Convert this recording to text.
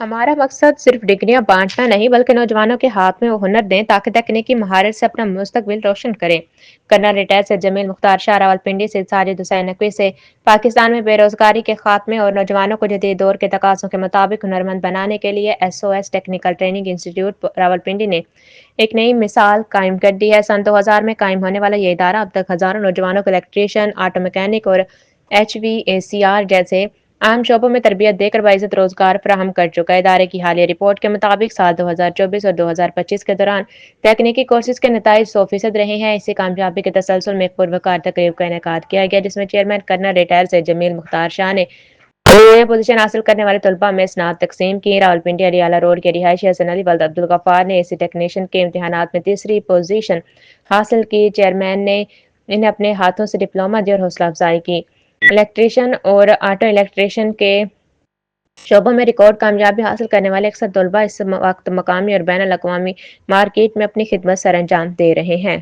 ہمارا مقصد صرف ڈگریاں بانٹنا نہیں بلکہ نوجوانوں کے ہاتھ میں وہ ہنر دیں تاکہ تکنیکی مہارت سے اپنا مستقبل روشن کریں۔ کرنل ریٹائر سے جمیل مختار شاہ، راولپنڈی سے ساجد حسین نقوی سے پاکستان میں بے روزگاری کے خاتمے اور نوجوانوں کو جدید دور کے تقاضوں کے مطابق ہنرمند بنانے کے لیے S O S technical training انسٹی ٹیوٹ راولپنڈی نے ایک نئی مثال قائم کر دی ہے۔ سن 2000 میں قائم ہونے والا یہ ادارہ اب تک ہزاروں نوجوانوں کو الیکٹریشین، آٹو میکینک اور ایچ وی اے سی آر جیسے اہم شعبوں میں تربیت دے کر باعزت روزگار فراہم کر چکا ہے۔ ادارے کی حالیہ رپورٹ کے مطابق سال 2024 اور 2025 کے دوران تکنیکی کورسز کے نتائج 100% رہے ہیں۔ اسی کامیابی کے تسلسل میں ایک پروقار تقریب کا انعقاد کیا گیا جس میں چیئرمین کرنل ریٹائر سے جمیل مختار شاہ نے پوزیشن حاصل کرنے والے طلباء میں اسناد تقسیم کی۔ راولپنڈی علی اعلیٰ روڈ کے رہائشی حسن علی ولد عبدالغفار نے اے سی ٹیکنیشین کے امتحانات میں تیسری پوزیشن حاصل کی۔ چیئرمین نے انہیں اپنے ہاتھوں سے ڈپلومہ دی اور حوصلہ افزائی کی۔ الیکٹریشین اور آٹو الیکٹریشین کے شعبوں میں ریکارڈ کامیابی حاصل کرنے والے اکثر طلباء اس وقت مقامی اور بین الاقوامی مارکیٹ میں اپنی خدمت سر انجام دے رہے ہیں۔